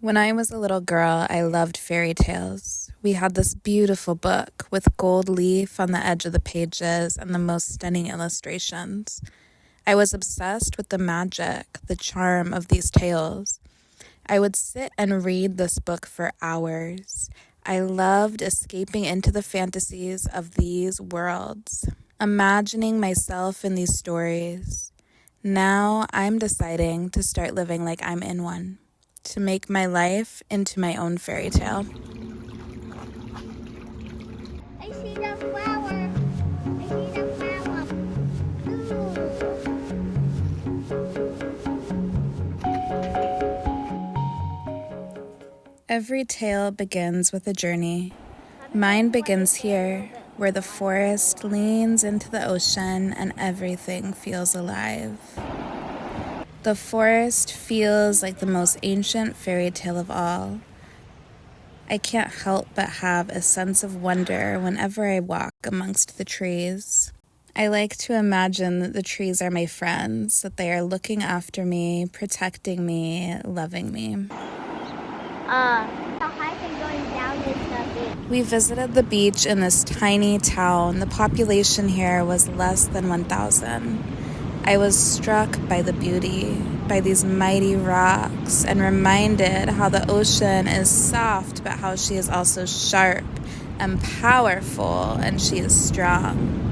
When I was a little girl, I loved fairy tales. We had this beautiful book with gold leaf on the edge of the pages and the most stunning illustrations. I was obsessed with the magic, the charm of these tales. I would sit and read this book for hours. I loved escaping into the fantasies of these worlds, imagining myself in these stories. Now I'm deciding to start living like I'm in one, to make my life into my own fairy tale. I see the flower. I see the flower. Every tale begins with a journey. Mine begins here, where the forest leans into the ocean and everything feels alive. The forest feels like the most ancient fairy tale of all. I can't help but have a sense of wonder whenever I walk amongst the trees. I like to imagine that the trees are my friends, that they are looking after me, protecting me, loving me. The hike and going down is the beach. We visited the beach in this tiny town. The population here was less than 1,000. I was struck by the beauty, by these mighty rocks, and reminded how the ocean is soft, but how she is also sharp and powerful, and she is strong.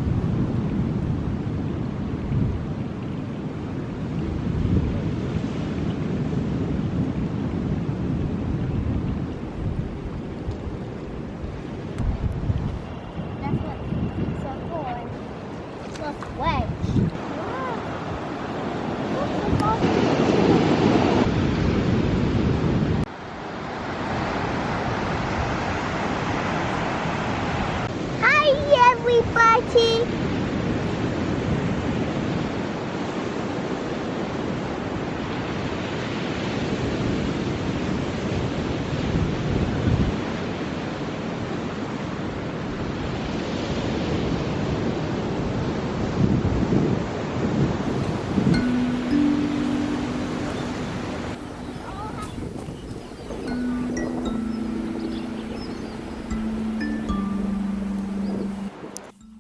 That's what's so cool. It's a wedge. Hi, everybody.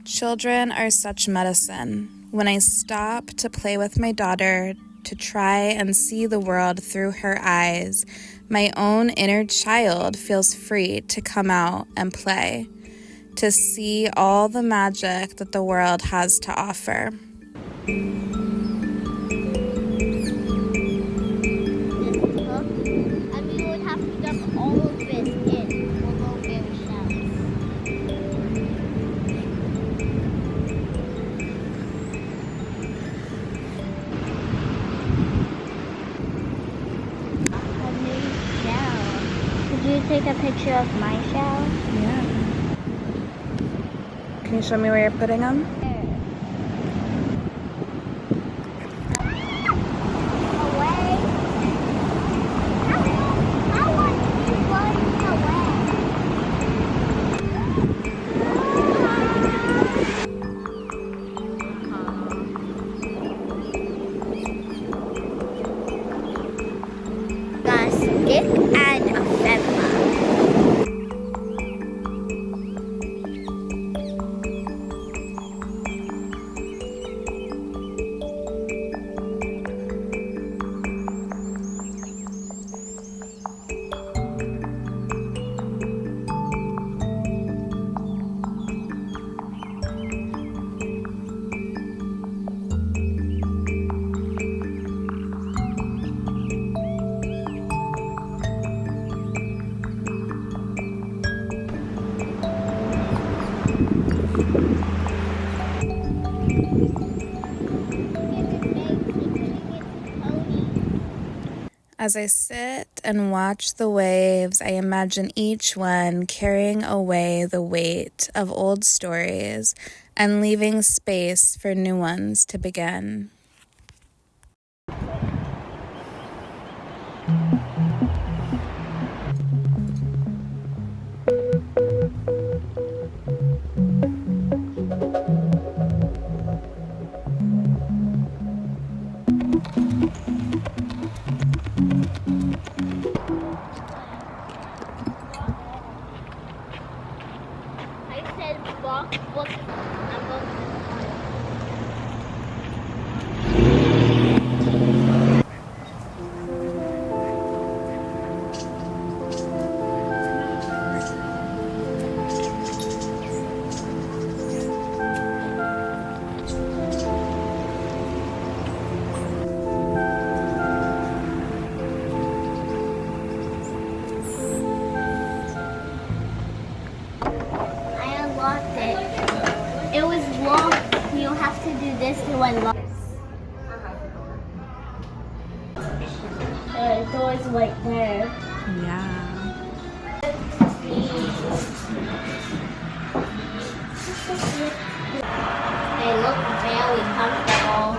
Children are such medicine. When I stop to play with my daughter, to try and see the world through her eyes, my own inner child feels free to come out and play, to see all the magic that the world has to offer. And we would have to dump all of this in little fairy shells. A new shell. Could you take a picture of my shell? Yeah. Can you show me where you're putting them? Away. I want you flying away. A stick and a feather. As I sit and watch the waves, I imagine each one carrying away the weight of old stories and leaving space for new ones to begin. Look, I'm going to the park. I unlocked it. It was locked. You have to do this to unlock. The door's right there. Yeah. They look very comfortable.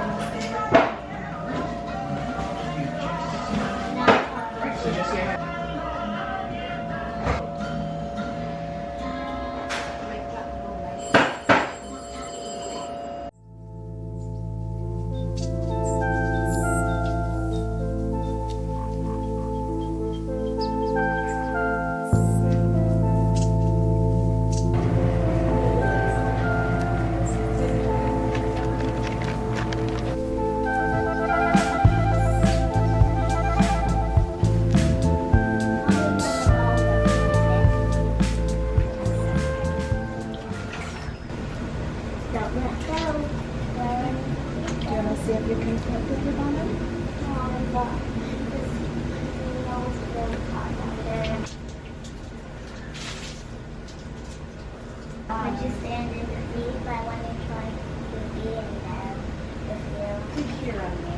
See if you can put the bonnet. I just stand in the deep. I want to try to be in there with you. Here on me.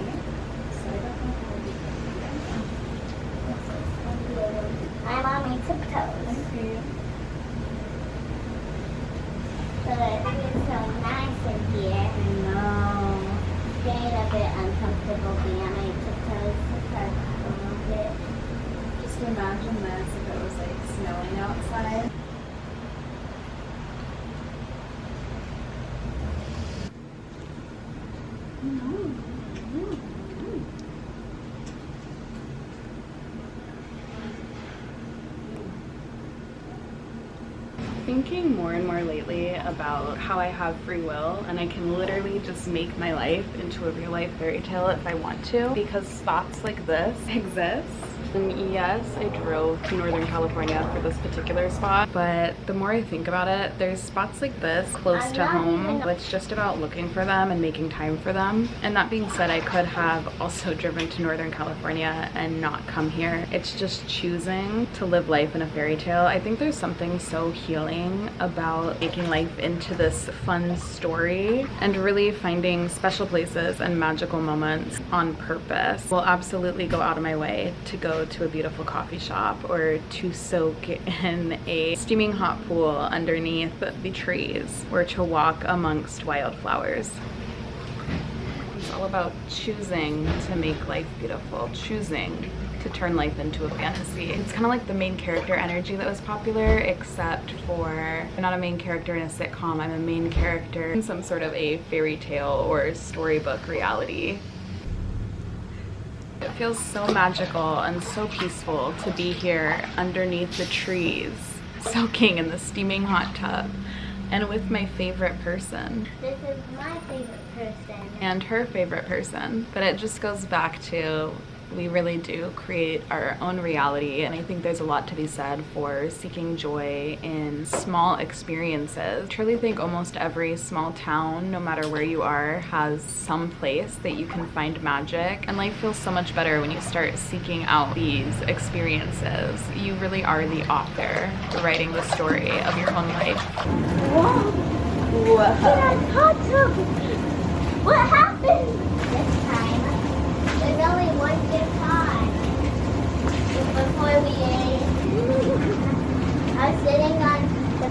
So I don't know how to do that. I'm on my tiptoes. Okay. But it's so nice in here. I know. Getting a bit uncomfortable being on my tiptoes for a little bit. Just imagine this if it was like snowing outside. Thinking more and more lately about how I have free will and I can literally just make my life into a real life fairy tale if I want to, because spots like this exist. And yes, I drove to Northern California for this particular spot, but the more I think about it, there's spots like this close to home. It's just about looking for them and making time for them. And that being said, I could have also driven to Northern California and not come here. It's just choosing to live life in a fairy tale. I think there's something so healing about making life into this fun story and really finding special places and magical moments on purpose. Will absolutely go out of my way to go to a beautiful coffee shop or to soak in a steaming hot pool underneath the trees or to walk amongst wildflowers. It's all about choosing to make life beautiful, choosing to turn life into a fantasy. It's kind of like the main character energy that was popular, except for I'm not a main character in a sitcom, I'm a main character in some sort of a fairy tale or storybook reality. It feels so magical and so peaceful to be here underneath the trees, soaking in the steaming hot tub, and with my favorite person. This is my favorite person. And her favorite person. But it just goes back to we really do create our own reality, and I think there's a lot to be said for seeking joy in small experiences. I truly think almost every small town, no matter where you are, has some place that you can find magic, and life feels so much better when you start seeking out these experiences. You really are the author, writing the story of your own life. Whoa! Hot tub! What happened? This time, there's only one good time. Just before we ate, I was sitting on the...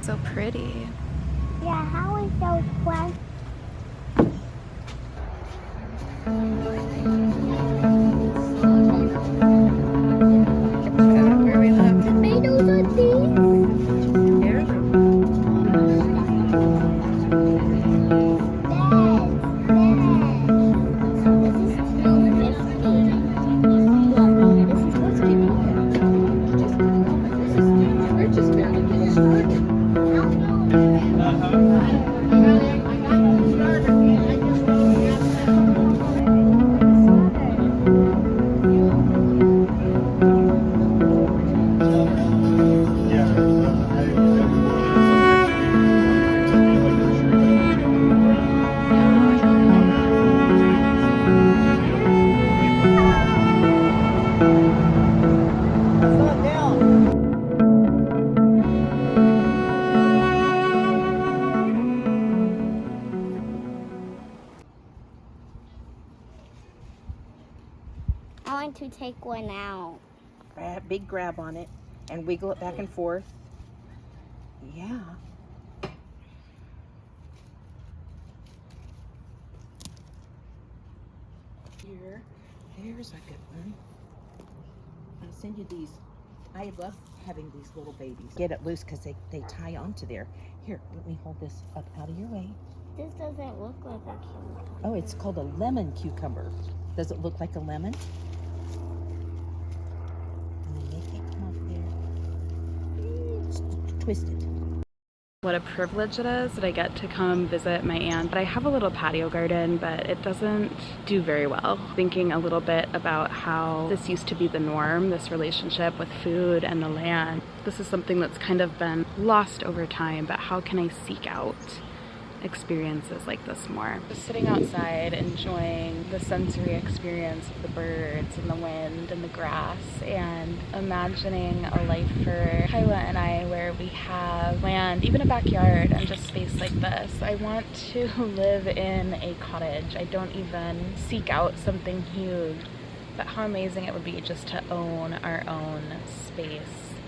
So pretty. Yeah, how is those plants? Where we live. Tomatoes on these? This is $2.50. going to take one out. Big grab on it and wiggle it back and forth. Yeah. Here, there's a good one. I'll send you these. I love having these little babies. Get it loose because they tie onto there. Here, let me hold this up out of your way. This doesn't look like a cucumber. Oh, it's called a lemon cucumber. Does it look like a lemon? And then make it come off there. Twist it. What a privilege it is that I get to come visit my aunt. I have a little patio garden, but it doesn't do very well. Thinking a little bit about how this used to be the norm, this relationship with food and the land. This is something that's kind of been lost over time, but how can I seek out experiences like this more? Just sitting outside, enjoying the sensory experience of the birds and the wind and the grass, and imagining a life for Kyla and I where we have land, even a backyard, and just space like this. I want to live in a cottage. I don't even seek out something huge, but how amazing it would be just to own our own space.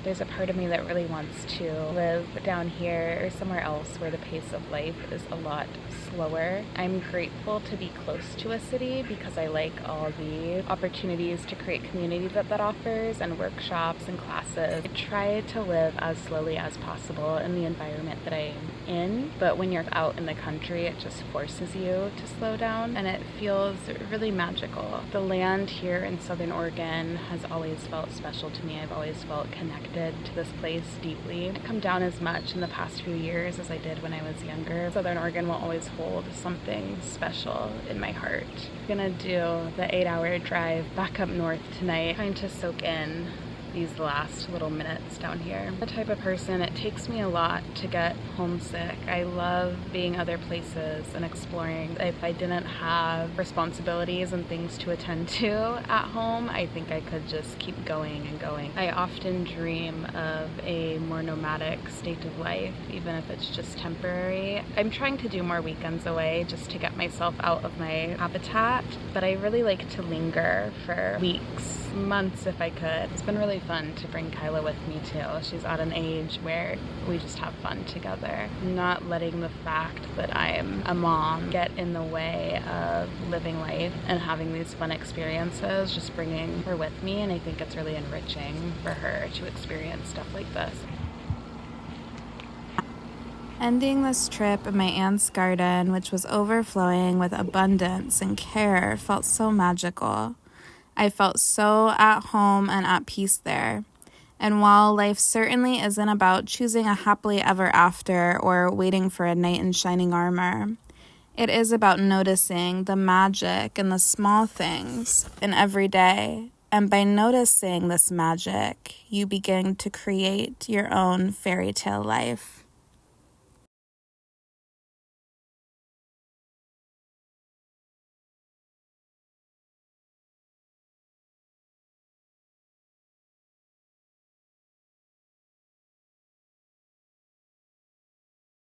There's a part of me that really wants to live down here or somewhere else where the pace of life is a lot slower. I'm grateful to be close to a city because I like all the opportunities to create community that offers, and workshops and classes. I try to live as slowly as possible in the environment that I'm in, but when you're out in the country, it just forces you to slow down, and it feels really magical. The land here in Southern Oregon has always felt special to me. I've always felt connected to this place deeply. I haven't come down as much in the past few years as I did when I was younger. Southern Oregon will always hold something special in my heart. I'm gonna do the 8-hour drive back up north tonight, trying to soak in these last little minutes down here. I'm the type of person, it takes me a lot to get homesick. I love being other places and exploring. If I didn't have responsibilities and things to attend to at home, I think I could just keep going and going. I often dream of a more nomadic state of life, even if it's just temporary. I'm trying to do more weekends away just to get myself out of my habitat, but I really like to linger for weeks, months if I could. It's been really fun to bring Kyla with me too. She's at an age where we just have fun together. Not letting the fact that I'm a mom get in the way of living life and having these fun experiences, just bringing her with me, and I think it's really enriching for her to experience stuff like this. Ending this trip in my aunt's garden, which was overflowing with abundance and care, felt so magical. I felt so at home and at peace there. And while life certainly isn't about choosing a happily ever after or waiting for a knight in shining armor, it is about noticing the magic in the small things in every day. And by noticing this magic, you begin to create your own fairy tale life.